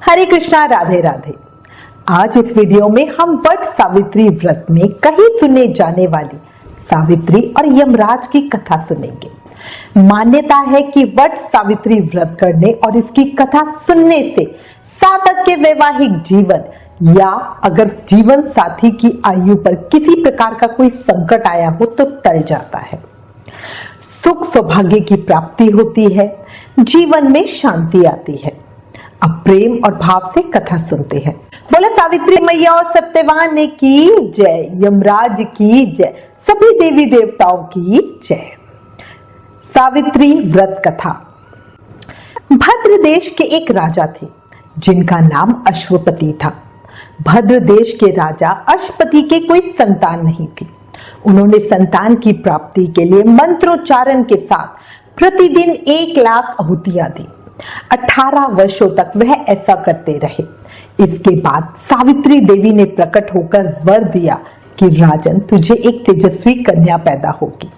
हरे कृष्णा, राधे राधे। आज इस वीडियो में हम वट सावित्री व्रत में कहीं सुने जाने वाली सावित्री और यमराज की कथा सुनेंगे। मान्यता है कि वट सावित्री व्रत करने और इसकी कथा सुनने से साधक के वैवाहिक जीवन या अगर जीवन साथी की आयु पर किसी प्रकार का कोई संकट आया हो तो टल जाता है, सुख सौभाग्य की प्राप्ति होती है, जीवन में शांति आती है। अब प्रेम और भाव से कथा सुनते हैं। बोले सावित्री मैया और सत्यवान की जय, यमराज की जय, सभी देवी देवताओं की जय। सावित्री व्रत कथा। भद्र देश के एक राजा थे जिनका नाम अश्वपति था। भद्र देश के राजा अश्वपति के कोई संतान नहीं थी। उन्होंने संतान की प्राप्ति के लिए मंत्रोच्चारण के साथ प्रतिदिन 1 लाख आहुतियां दी। 18 वर्षों तक वह ऐसा करते रहे। इसके बाद सावित्री देवी ने प्रकट होकर वर दिया कि राजन, तुझे एक तेजस्वी कन्या पैदा होगी।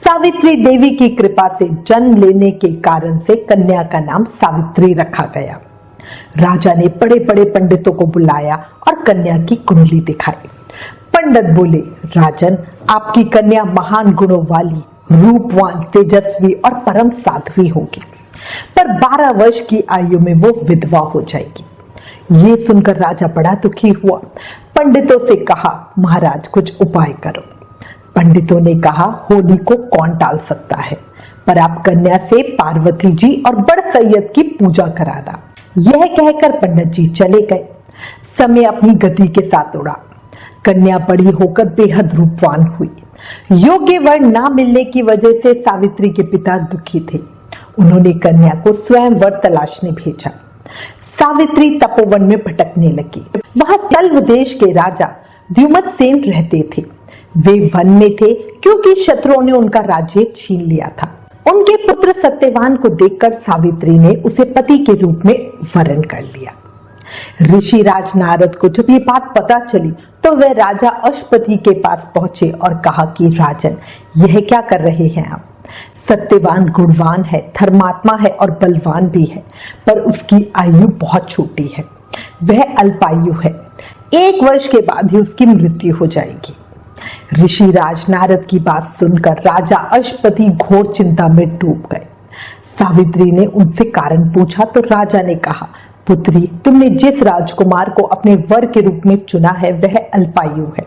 सावित्री देवी की कृपा से जन्म लेने के कारण से कन्या का नाम सावित्री रखा गया। राजा ने बड़े बड़े पंडितों को बुलाया और कन्या की कुंडली दिखाई। पंडित बोले, राजन, आपकी कन्या महान गुणों वाली, रूपवान, तेजस्वी और परम साध्वी होगी, पर 12 वर्ष की आयु में वो विधवा हो जाएगी। ये सुनकर राजा बड़ा दुखी हुआ। पंडितों से कहा, महाराज कुछ उपाय करो। पंडितों ने कहा, होली को कौन टाल सकता है, पर आप कन्या से पार्वती जी और बड़ सैयद की पूजा कराना। यह कहकर पंडित जी चले गए। समय अपनी गति के साथ उड़ा। कन्या बड़ी होकर बेहद रूपवान हुई। योग्य वर ना मिलने की वजह से सावित्री के पिता दुखी थे। उन्होंने कन्या को स्वयं वर तलाशने भेजा। सावित्री तपोवन में भटकने लगी। वहां सल्व देश के राजा द्युमत्सेन रहते थे। वे वन में थे क्योंकि शत्रुओं ने उनका राज्य छीन लिया था। उनके पुत्र सत्यवान को देखकर सावित्री ने उसे पति के रूप में वरण कर लिया। ऋषिराज नारद को जब ये बात पता चली तो वह राजा अश्वपति के पास पहुंचे और कहा कि राजन, यह क्या कर रहे हैं आप? सत्यवान गुणवान है, धर्मात्मा है और बलवान भी है, पर उसकी आयु बहुत छोटी है। वह अल्पायु है। 1 वर्ष के बाद ही उसकी मृत्यु हो जाएगी। ऋषिराज नारद की बात सुनकर राजा अश्वपति घोर चिंता में डूब गए। सावित्री ने उनसे कारण पूछा तो राजा ने कहा, पुत्री, तुमने जिस राजकुमार को अपने वर के रूप में चुना है वह अल्पायु है।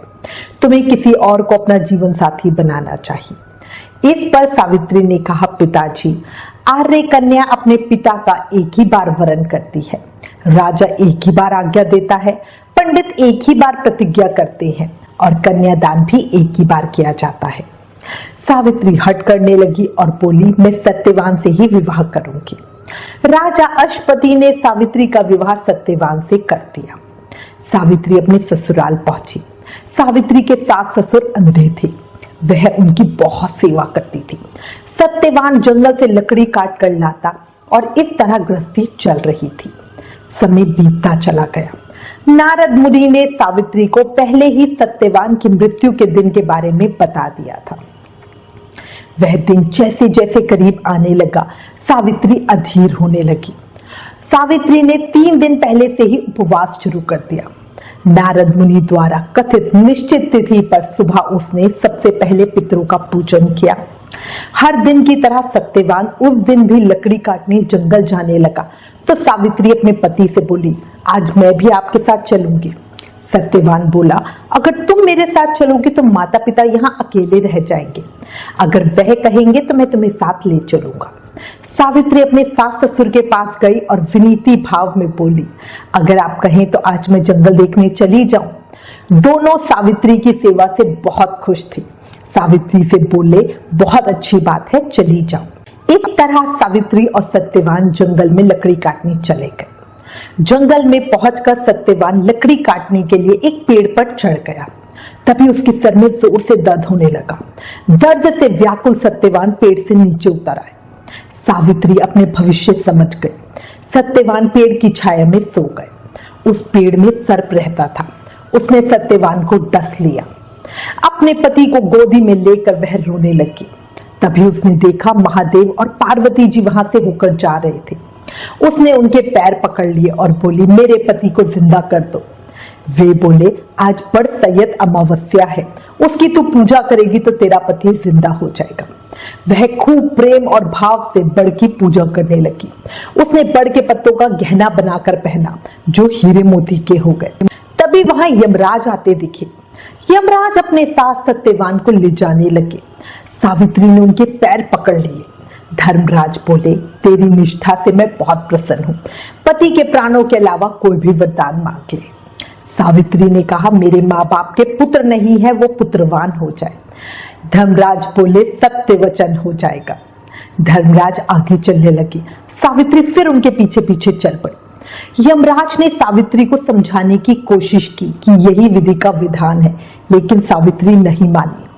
तुम्हें किसी और को अपना जीवन साथी बनाना चाहिए। इस पर सावित्री ने कहा, पिताजी, आर्य कन्या अपने पिता का एक ही बार वरण करती है, राजा एक ही बार आज्ञा देता है, पंडित एक ही बार प्रतिज्ञा करते हैं और कन्यादान भी एक ही बार किया जाता है। सावित्री हट करने लगी और बोली, मैं सत्यवान से ही विवाह करूंगी। राजा अश्वपति ने सावित्री का विवाह सत्यवान से कर दिया। सावित्री अपने ससुराल पहुंची। सावित्री के सास ससुर अंधे थे। वह उनकी बहुत सेवा करती थी। सत्यवान जंगल से लकड़ी काट कर लाता और इस तरह गृहस्थी चल रही थी। समय बीतता चला गया। नारद मुनि ने सावित्री को पहले ही सत्यवान की मृत्यु के दिन के बारे में बता दिया था। वह दिन जैसे जैसे करीब आने लगा, सावित्री अधीर होने लगी। सावित्री ने 3 दिन पहले से ही उपवास शुरू कर दिया। नारद मुनि द्वारा कथित निश्चित तिथि पर सुबह उसने सबसे पहले पितरों का पूजन किया। हर दिन की तरह सत्यवान उस दिन भी लकड़ी काटने जंगल जाने लगा तो सावित्री अपने पति से बोली, आज मैं भी आपके साथ चलूंगी। सत्यवान बोला, अगर तुम मेरे साथ चलोगे तो माता पिता यहाँ अकेले रह जाएंगे, अगर वह कहेंगे तो मैं तुम्हें साथ ले चलूंगा। सावित्री अपने सास ससुर के पास गई और विनीति भाव में बोली, अगर आप कहें तो आज मैं जंगल देखने चली जाऊं। दोनों सावित्री की सेवा से बहुत खुश थे। सावित्री से बोले, बहुत अच्छी बात है, चली जाओ। इस तरह सावित्री और सत्यवान जंगल में लकड़ी काटने चले गए। जंगल में पहुंचकर सत्यवान लकड़ी काटने के लिए एक पेड़ पर चढ़ गया। तभी उसके सर में जोर से दर्द होने लगा। दर्द से व्याकुल सत्यवान पेड़ से नीचे उतर आए। सावित्री अपने भविष्य समझ गई। सत्यवान पेड़ की छाया में सो गए। उस पेड़ में सर्प रहता था। उसने सत्यवान को डस लिया। अपने पति को गोदी में लेकर वह रोने लगी। तभी उसने देखा महादेव और पार्वती जी वहां से होकर जा रहे थे। उसने उनके पैर पकड़ लिए और बोली, मेरे पति को जिंदा कर दो। वे बोले, आज बड़ सैयद अमावस्या है, उसकी तू पूजा करेगी तो तेरा पति जिंदा हो जाएगा। वह खूब प्रेम और भाव से बड़ की पूजा करने लगी। उसने बड़ के पत्तों का गहना बनाकर पहना जो हीरे मोती के हो गए। तभी वहां यमराज आते दिखे। यमराज अपने साथ सत्यवान को ले जाने लगे। सावित्री ने उनके पैर पकड़ लिए। धर्मराज बोले, तेरी निष्ठा से मैं बहुत प्रसन्न हूं, पति के प्राणों के अलावा कोई भी वरदान मांग ले। सावित्री ने कहा, मेरे माँ बाप के पुत्र नहीं है, वो पुत्रवान हो जाए। धर्मराज बोले, सत्य वचन हो जाएगा। धर्मराज आगे चलने लगे। सावित्री फिर उनके पीछे पीछे चल पड़ी। यमराज ने सावित्री को समझाने की कोशिश की कि यही विधि का विधान है, लेकिन सावित्री नहीं मानी।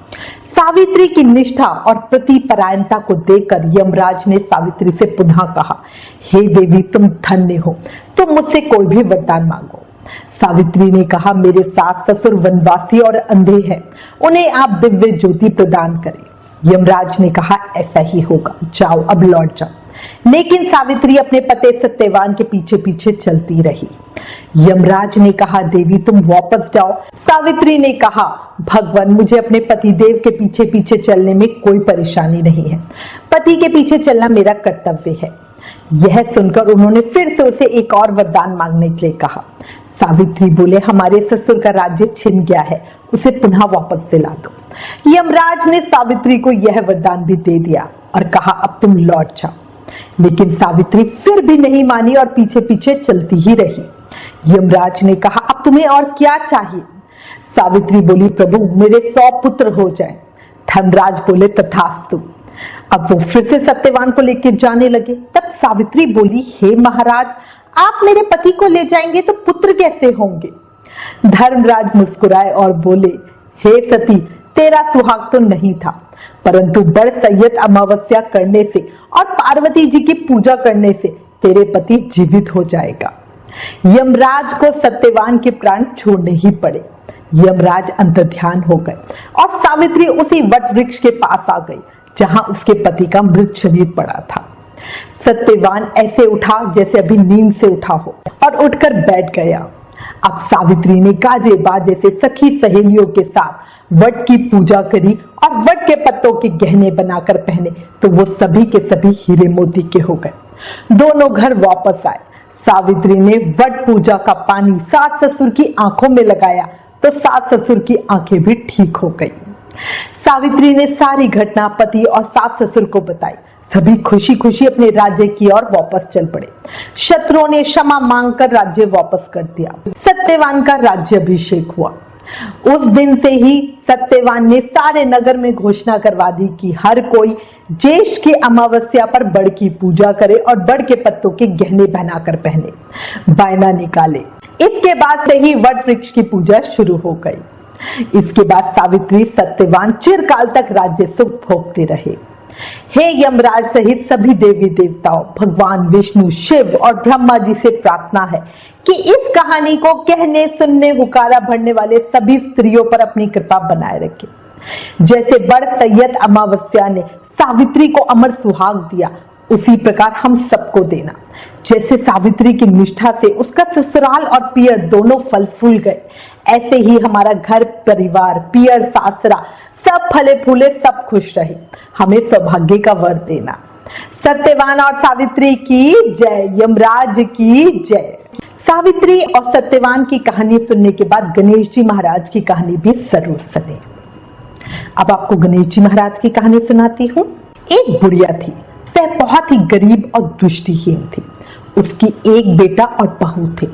सावित्री की निष्ठा और प्रतिपरायणता को देखकर यमराज ने सावित्री से पुनः कहा, हे देवी, तुम धन्य हो, तुम मुझसे कोई भी वरदान मांगो। सावित्री ने कहा, मेरे सास ससुर वनवासी और अंधे हैं, उन्हें आप दिव्य ज्योति प्रदान करें। यमराज ने कहा, ऐसा ही होगा, जाओ अब लौट जाओ। लेकिन सावित्री अपने पति सत्यवान के पीछे पीछे चलती रही। यमराज ने कहा, देवी तुम वापस जाओ। सावित्री ने कहा, भगवान, मुझे अपने पति देव के पीछे पीछे चलने में कोई परेशानी नहीं है, पति के पीछे चलना मेरा कर्तव्य है। यह सुनकर उन्होंने फिर से उसे एक और वरदान मांगने के लिए कहा। सावित्री बोले, हमारे ससुर का राज्य छिन गया है, उसे पुनः वापस दिला दो। यमराज ने सावित्री को यह वरदान भी दे दिया और कहा, अब तुम लौट जाओ। लेकिन सावित्री फिर भी नहीं मानी और पीछे पीछे चलती ही रही। यमराज ने कहा, अब तुम्हें और क्या चाहिए? सावित्री बोली, प्रभु मेरे 100 पुत्र हो जाएं। धर्मराज बोले, तथास्तु। अब वो फिर से सत्यवान को लेकर जाने लगे। तब सावित्री बोली, हे महाराज, आप मेरे पति को ले जाएंगे तो पुत्र कैसे होंगे? धर्मराज मुस्कुराए और बोले, हे सती, तेरा सुहाग तो नहीं था, परंतु बड़ सैयद अमावस्या करने से और पार्वती जी की पूजा करने से तेरे पति जीवित हो जाएगा। यमराज को सत्यवान के प्राण छोड़ने ही पड़े। यमराज अंतर्ध्यान हो गए और सावित्री उसी वट वृक्ष के पास आ गई जहां उसके पति का मृत शरीर पड़ा था। सत्यवान ऐसे उठा जैसे अभी नींद से उठा हो और उठकर बैठ गया। अब सावित्री ने गाजे बाजे से सखी सहेलियों के साथ वट की पूजा करी और वट के पत्तों के गहने बनाकर पहने तो वो सभी के सभी हीरे मोती के हो गए। दोनों घर वापस आए। सावित्री ने वट पूजा का पानी सास ससुर की आंखों में लगाया तो सास ससुर की आंखें भी ठीक हो गई। सावित्री ने सारी घटना पति और सास ससुर को बताई। सभी खुशी खुशी अपने राज्य की ओर वापस चल पड़े। शत्रुओं ने क्षमा मांगकर राज्य वापस कर दिया। सत्यवान का राज्य अभिषेक हुआ। उस दिन से ही सत्यवान ने सारे नगर में घोषणा करवा दी कि हर कोई ज्येष्ठ की अमावस्या पर बड़ की पूजा करे और बड़ के पत्तों के गहने बनाकर पहने, बायना निकाले। इसके बाद से ही वट वृक्ष की पूजा शुरू हो गई। इसके बाद सावित्री सत्यवान चिरकाल तक राज्य सुख भोगते रहे। हे यमराज सहित सभी देवी देवताओं, भगवान विष्णु, शिव और ब्रह्मा जी से प्रार्थना है कि इस कहानी को कहने, सुनने, हुकारा भरने वाले सभी स्त्रियों पर अपनी कृपा बनाए रखे। जैसे बड़ सैयद अमावस्या ने सावित्री को अमर सुहाग दिया, उसी प्रकार हम सबको देना। जैसे सावित्री की निष्ठा से उसका ससुराल और पियर दोनों फल फूल गए, ऐसे ही हमारा घर परिवार, पियर, सासरा सब फले फूले, सब खुश रहे। हमें सौभाग्य का वर देना। सत्यवान और सावित्री की जय, यमराज की जय। सावित्री और सत्यवान की कहानी सुनने के बाद गणेश जी महाराज की कहानी भी जरूर सुने। अब आपको गणेश जी महाराज की कहानी सुनाती हूँ। एक बुढ़िया थी, वह बहुत ही गरीब और दृष्टिहीन थी। उसकी एक बेटा और बहू थे।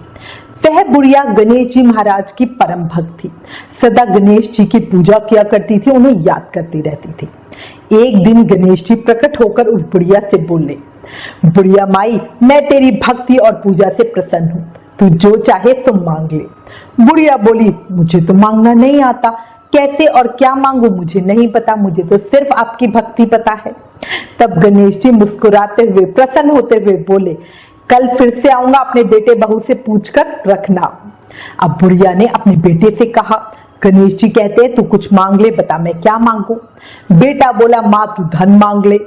वह बुढ़िया गणेश जी महाराज की परम भक्त थी। सदा गणेश जी की पूजा किया करती थी, उन्हें याद करती रहती थी। एक दिन गणेश जी प्रकट होकर उस बुढ़िया से बोले, बुढ़िया माई, मैं तेरी भक्ति और पूजा से प्रसन्न हूँ, तू जो चाहे सो मांग ले। बुढ़िया बोली, मुझे तो मांगना नहीं आता, कैसे और क्या मांगू मुझे नहीं पता, मुझे तो सिर्फ आपकी भक्ति पता है। तब गणेश जी मुस्कुराते हुए, प्रसन्न होते हुए बोले, कल फिर से आऊंगा, अपने बेटे बहू से पूछकर रखना। अब बुढ़िया ने अपने बेटे से कहा, गणेश जी कहते हैं तू कुछ मांग ले, बता मैं क्या मांगू। बेटा बोला, माँ तू धन मांग ले।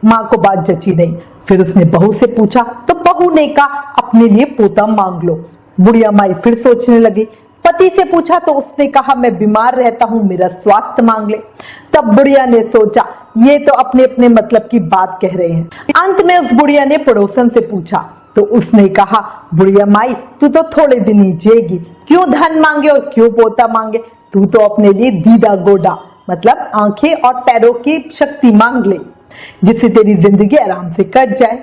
माँ को बात जची नहीं। फिर उसने बहू से पूछा तो बहू ने कहा अपने लिए पोता मांग लो। बुढ़िया माई फिर सोचने लगी। पति से पूछा तो उसने कहा मैं बीमार रहता हूं, मेरा स्वास्थ्य मांग ले। तब बुढ़िया ने सोचा ये तो अपने अपने मतलब की बात कह रहे हैं। अंत में उस बुढ़िया ने पड़ोसन से पूछा तो उसने कहा बुढ़िया माई तू तो थोड़े दिन ही जिएगी, क्यों धन मांगे और क्यों पोता मांगे, तू तो अपने लिए दीदा गोडा मतलब आंखें और पैरों की शक्ति मांग ले जिससे तेरी जिंदगी आराम से कट जाए।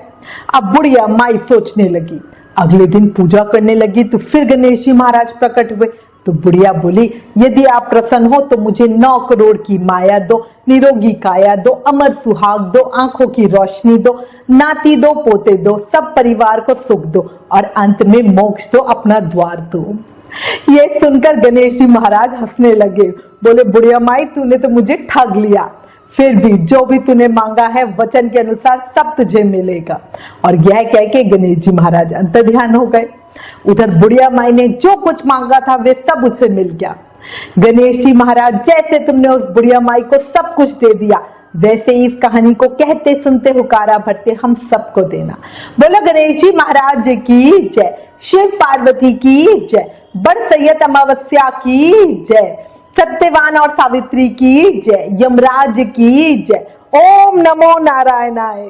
अब बुढ़िया माई सोचने लगी। अगले दिन पूजा करने लगी तो फिर गणेश जी महाराज प्रकट हुए। तो बुढ़िया बोली यदि आप प्रसन्न हो तो मुझे 9 करोड़ की माया दो, निरोगी काया दो, अमर सुहाग दो, आंखों की रोशनी दो, नाती दो, पोते दो, सब परिवार को सुख दो और अंत में मोक्ष दो, अपना द्वार दो। ये सुनकर गणेश जी महाराज हंसने लगे। बोले बुढ़िया माई तूने तो मुझे ठग लिया, फिर भी जो भी तूने मांगा है वचन के अनुसार सब तुझे मिलेगा। और यह कह के गणेश जी महाराज अंतर्ध्यान हो गए। उधर बुढ़िया माई ने जो कुछ मांगा था वे सब उसे मिल गया। गणेश जी महाराज जैसे तुमने उस बुढ़िया माई को सब कुछ दे दिया वैसे ही इस कहानी को कहते सुनते हुकारा भरते हम सबको देना। बोलो गणेश जी महाराज की जय, शिव पार्वती की जय, बड़ सैयद अमावस्या की जय, सत्यवान और सावित्री की जय, यमराज की जय। ओम नमो नारायणाय।